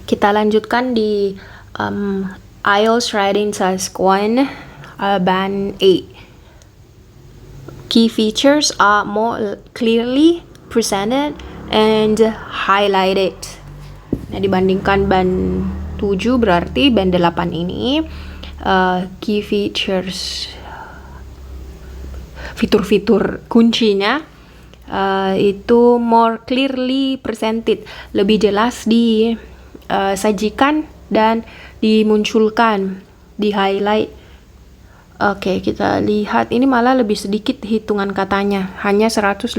Kita lanjutkan di IELTS Writing Task 1, Band 8. Key features are more clearly presented and highlighted. Nah, dibandingkan band 7 berarti band 8 ini key features, fitur-fitur kuncinya itu more clearly presented, lebih jelas disajikan dan dimunculkan, di highlight. Oke, kita lihat ini malah lebih sedikit hitungan katanya, hanya 155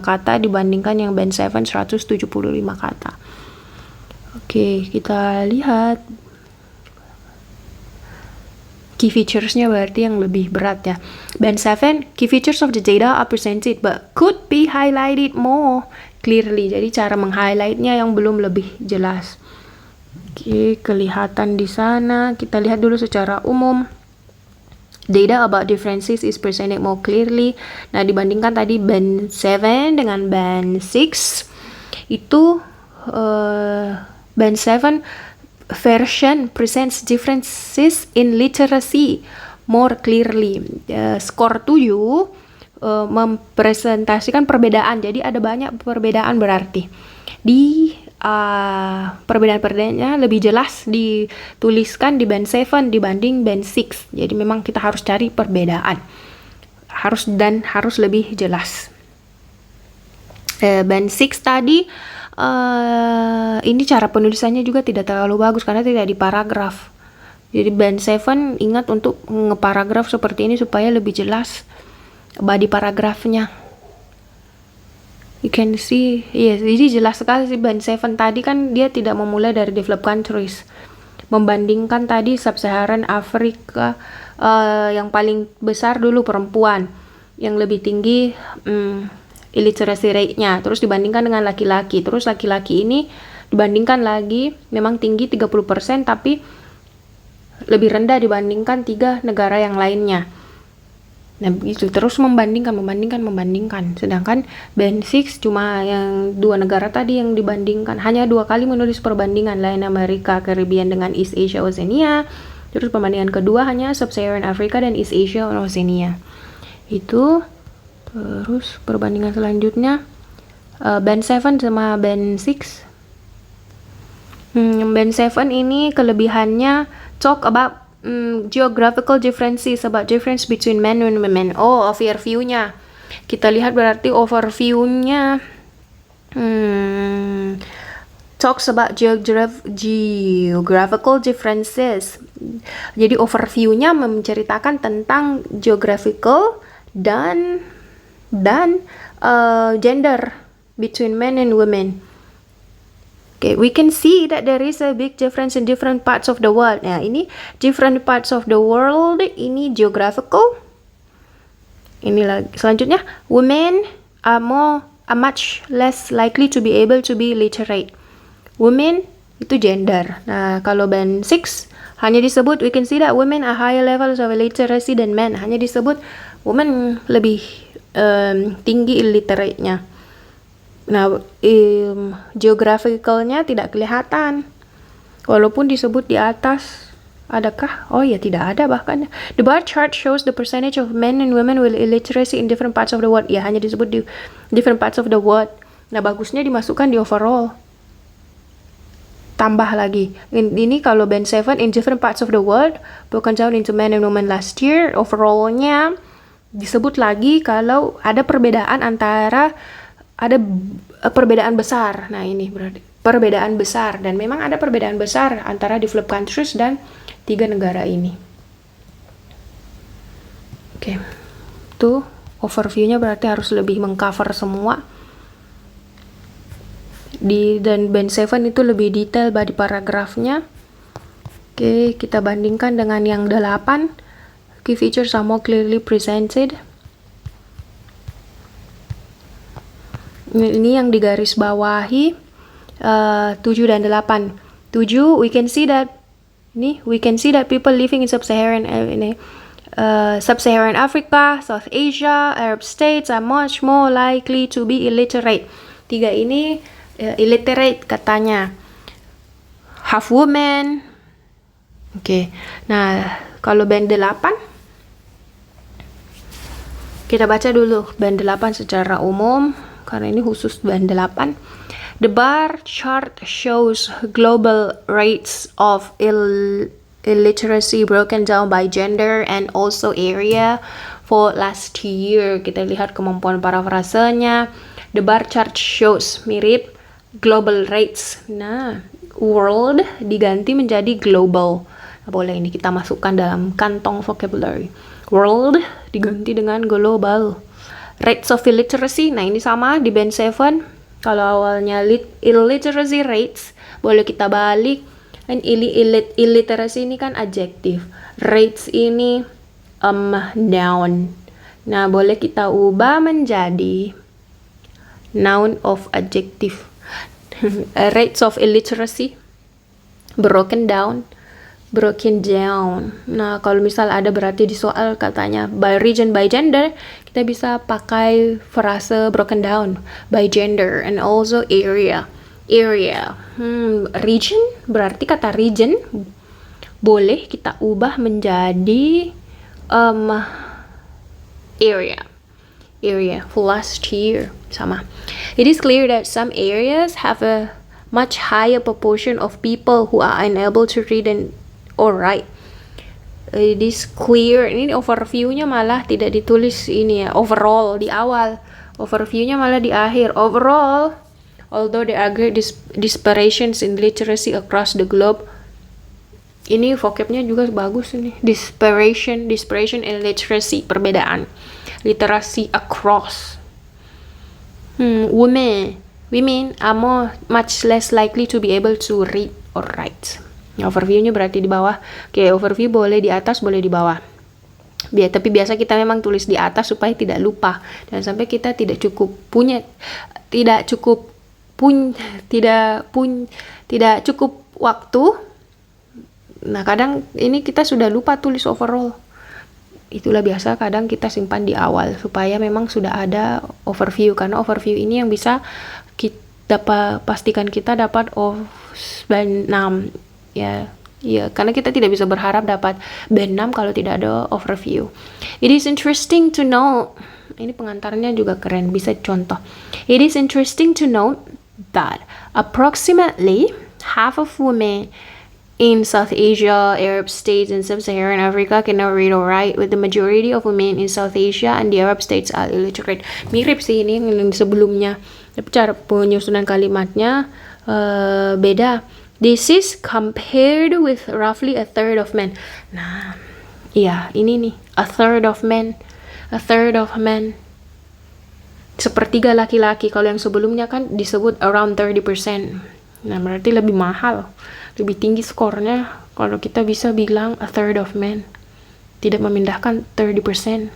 kata dibandingkan yang band 7 175 kata. Oke, kita lihat key features-nya berarti yang lebih berat ya. Band 7, key features of the data are presented but could be highlighted more clearly. Jadi cara meng-highlight-nya yang belum lebih jelas. Oke, kelihatan di sana. Kita lihat dulu secara umum. Data about differences is presented more clearly. Nah, dibandingkan tadi band 7 dengan band 6, itu band 7 version presents differences in literacy more clearly. Skor 7 mempresentasikan perbedaan, jadi ada banyak perbedaan berarti. Di perbedaan-perbedaannya lebih jelas dituliskan di band 7 dibanding band 6. Jadi memang kita harus cari perbedaan. Harus lebih jelas. Band 6 tadi ini cara penulisannya juga tidak terlalu bagus karena tidak di paragraf. Jadi band 7 ingat untuk ngeparagraf seperti ini supaya lebih jelas body paragrafnya. You can see, yes, jadi jelas sekali sih band 7 tadi kan dia tidak memulai dari developed countries. Membandingkan tadi Sub-Saharan Afrika yang paling besar dulu perempuan, yang lebih tinggi illiteracy rate-nya, terus dibandingkan dengan laki-laki. Terus laki-laki ini dibandingkan lagi memang tinggi 30% tapi lebih rendah dibandingkan 3 negara yang lainnya. Nah, begitu terus membandingkan. Sedangkan band 6 cuma yang 2 negara tadi yang dibandingkan, hanya 2 kali menulis perbandingan, lain Amerika, Caribbean dengan East Asia, Oceania. Terus perbandingan kedua hanya Sub-Saharan Africa dan East Asia, Oceania. Itu. Terus perbandingan selanjutnya band 7 sama band 6. Band 7 ini kelebihannya talk about geographical differences, about difference between men and women. Oh, overview-nya. Kita lihat berarti overview-nya talks about geographical differences. Jadi overview-nya menceritakan tentang geographical dan gender between men and women. Okay, we can see that there is a big difference in different parts of the world. Nah, ini different parts of the world, ini geographical. Ini lagi. Selanjutnya, women are much less likely to be able to be literate. Women itu gender. Nah, kalau band 6 hanya disebut, we can see that women are higher levels of literacy than men. Hanya disebut women lebih tinggi illiterate-nya. Nah, geographicalnya tidak kelihatan. Walaupun disebut di atas, adakah? Oh ya, tidak ada bahkan. The bar chart shows the percentage of men and women with illiteracy in different parts of the world. Ya, hanya disebut di different parts of the world. Nah, bagusnya dimasukkan di overall. Tambah lagi. Ini kalau band 7 in different parts of the world, broken down into men and women last year, overall-nya disebut lagi kalau ada perbedaan perbedaan besar. Nah, ini berarti perbedaan besar, dan memang ada perbedaan besar antara developed countries dan 3 negara ini. Oke. Tuh overview-nya berarti harus lebih mengcover semua. Dan band 7 itu lebih detail body paragrafnya. Oke, kita bandingkan dengan yang 8. Key features are more clearly presented. Ini yang digaris bawahi 7 dan 8. 7, we can see that people living in Sub-Saharan Africa, South Asia, Arab states are much more likely to be illiterate. 3 ini illiterate katanya. half woman. Oke. Nah, kalau band 8 kita baca dulu band 8 secara umum karena ini khusus band 8. The bar chart shows global rates of illiteracy broken down by gender and also area for last year. Kita lihat kemampuan parafrasenya. The bar chart shows mirip global rates. Nah, world diganti menjadi global. Nah, boleh ini kita masukkan dalam kantong vocabulary. World diganti dengan global. Rates of illiteracy, nah ini sama di band 7. Kalau awalnya illiteracy rates, boleh kita balik. And illiteracy ini kan adjektif. Rates ini noun. Nah, boleh kita ubah menjadi noun of adjective. Rates of illiteracy broken down. Nah, kalau misal ada berarti di soal katanya by region by gender, kita bisa pakai frase broken down by gender and also area. Region berarti kata region boleh kita ubah menjadi area for last year sama. It is clear that some areas have a much higher proportion of people who are unable to read and or write. It is clear. Ini overview-nya malah tidak ditulis ini ya, overall di awal. Overview-nya malah di akhir. Overall, although there are great disparitions in literacy across the globe. Ini vocabnya juga bagus ini. Disparation in literacy, perbedaan. Literasi across. Women are much less likely to be able to read or write. Overview-nya berarti di bawah. Oke, overview boleh di atas, boleh di bawah. Tapi biasa kita memang tulis di atas supaya tidak lupa dan sampai kita tidak cukup waktu. Nah, kadang ini kita sudah lupa tulis overall. Itulah biasa kadang kita simpan di awal supaya memang sudah ada overview, karena overview ini yang bisa kita pastikan kita dapat band 6 ya, karena kita tidak bisa berharap dapat band 6 kalau tidak ada overview. It is interesting to note, ini pengantarnya juga keren, bisa contoh. It is interesting to note that approximately half of women in South Asia, Arab states, and Sub-Saharan Africa cannot read or write, with the majority of women in South Asia and the Arab states are illiterate. Mirip sih ini yang sebelumnya, tapi cara penyusunan kalimatnya beda. This is compared with roughly a third of men. Nah, iya ini nih, a third of men. Sepertiga laki-laki. Kalau yang sebelumnya kan disebut around 30%. Nah, berarti lebih mahal. Lebih tinggi skornya kalau kita bisa bilang a third of men. Tidak memindahkan 30%.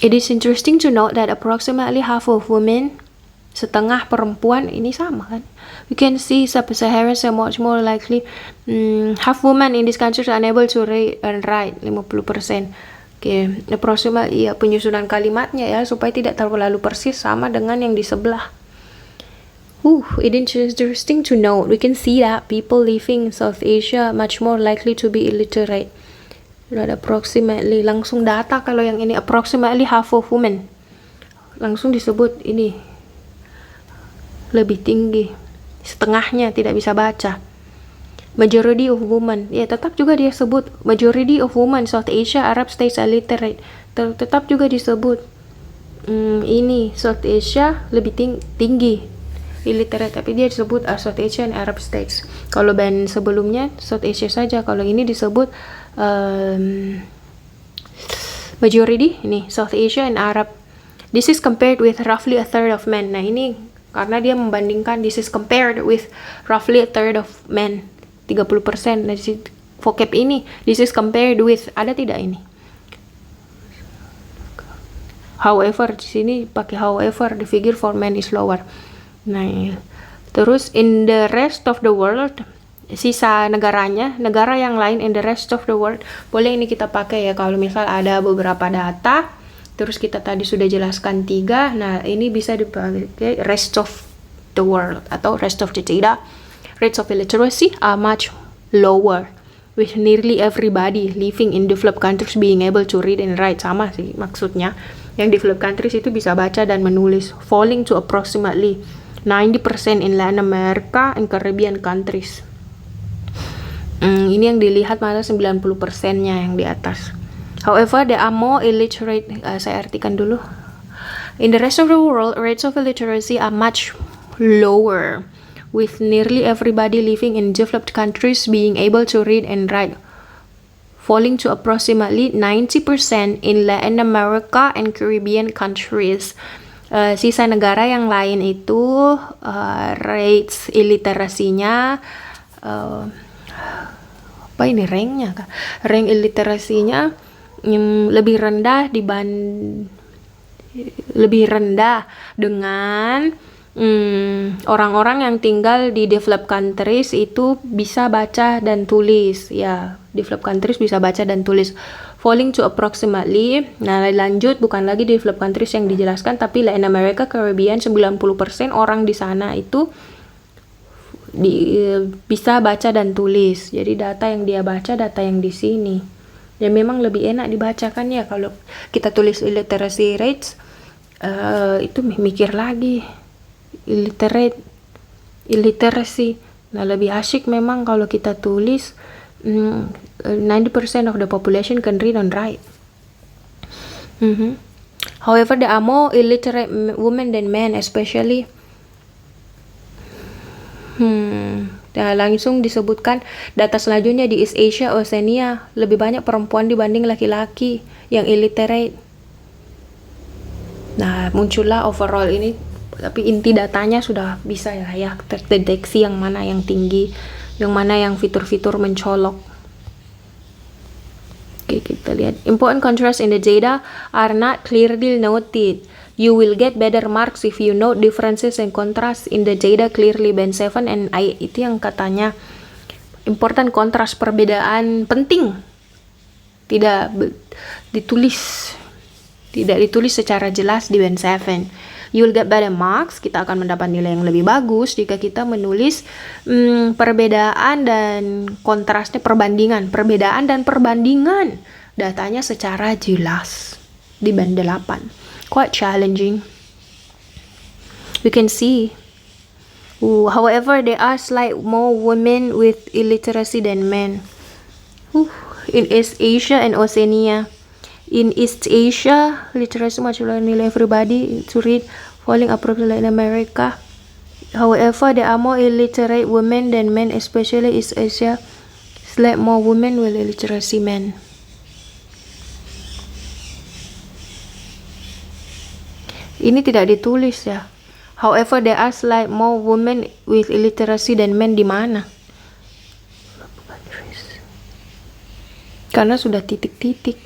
It is interesting to note that approximately half of women, setengah perempuan, ini sama kan. We can see Sub-Saharans are much more likely. Half women in this country are unable to read and write, 50%. Oke, approximately ya, penyusunan kalimatnya ya supaya tidak terlalu persis sama dengan yang di sebelah. It is interesting to note. We can see that people living in South Asia much more likely to be illiterate. Ada approximately, langsung data kalau yang ini approximately half of women. Langsung disebut ini lebih tinggi. Setengahnya tidak bisa baca. Majority of women, ya tetap juga dia sebut majority of women South Asia, Arab states are literate. Tetap juga disebut ini South Asia lebih tinggi illiterate, tapi dia disebut South Asia and Arab states. Kalau band sebelumnya South Asia saja, kalau ini disebut majority ini South Asia and Arab. This is compared with roughly a third of men. Nah, ini karena dia membandingkan this is compared with roughly a third of men, 30%. Nah, di vocab ini this is compared with, ada tidak ini? However, di sini pakai however, the figure for men is lower. Nah, terus in the rest of the world, sisa negaranya, negara yang lain in the rest of the world, boleh ini kita pakai ya kalau misal ada beberapa data. Terus kita tadi sudah jelaskan 3. Nah, ini bisa dipakai rest of the world atau rest of the data. rates of illiteracy are much lower, with nearly everybody living in developed countries being able to read and write. Sama sih maksudnya. Yang developed countries itu bisa baca dan menulis, falling to approximately 90% in Latin America and Caribbean countries. Ini yang dilihat malah 90%-nya yang di atas. However, there are more illiterate, saya artikan dulu. In the rest of the world, rates of illiteracy are much lower, with nearly everybody living in developed countries being able to read and write, falling to approximately 90% in Latin America and Caribbean countries. Sisa negara yang lain itu rates illiterasinya apa ini ranknya kah? Rank illiterasinya lebih rendah dengan orang-orang yang tinggal di developed countries itu bisa baca dan tulis. Ya, developed countries bisa baca dan tulis. Falling to approximately, nah lanjut bukan lagi developed countries yang dijelaskan, tapi Latin America, Caribbean, 90% orang di sana itu bisa baca dan tulis. Jadi data yang dia baca, data yang di sini. Ya memang lebih enak dibacakan ya kalau kita tulis illiteracy rates, itu mikir lagi. Illiteracy. Nah lebih asyik memang kalau kita tulis 90% of the population can read and write. However, there are more illiterate women than men, especially. Langsung disebutkan data selanjutnya di East Asia, Oceania, lebih banyak perempuan dibanding laki-laki yang illiterate. Nah, muncullah overall ini, tapi inti datanya sudah bisa ya terdeteksi yang mana yang tinggi, yang mana yang fitur-fitur mencolok. Oke, kita lihat. Important contrasts in the data are not clearly noted. You will get better marks if you note differences and contrasts in the data clearly. Band 7 and 8 itu yang katanya important contrast, perbedaan penting tidak ditulis secara jelas di band 7. You will get better marks, kita akan mendapat nilai yang lebih bagus jika kita menulis perbedaan dan kontrasnya, perbandingan datanya secara jelas di band 8. Quite challenging. We can see. However, there are slight more women with illiteracy than men. In East Asia and Oceania. In East Asia, literacy much lower than everybody to read, falling approximately in America. However, there are more illiterate women than men, especially East Asia. Slight more women with illiteracy men. Ini tidak ditulis ya. However, there are slight more women with illiteracy than men di mana? Karena sudah titik-titik.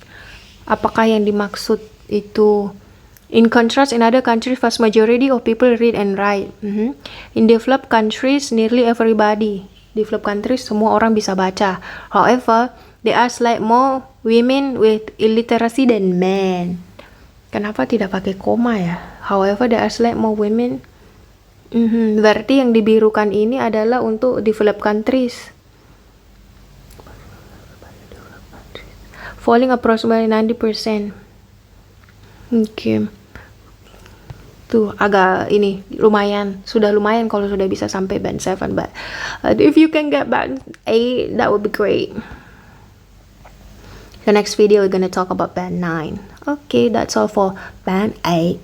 Apakah yang dimaksud itu? In contrast, in other countries, vast majority of people read and write. In developed countries, nearly everybody. Developed countries, semua orang bisa baca. However, there are slight more women with illiteracy than men. Kenapa tidak pakai koma ya? However, there are slight more women. Berarti yang dibirukan ini adalah untuk developed countries. Falling approximately 90%. Okay. Tuh agak ini sudah lumayan kalau sudah bisa sampai band 7, but if you can get band 8, that would be great. The next video we're gonna talk about band 9. Okay, that's all for band 8.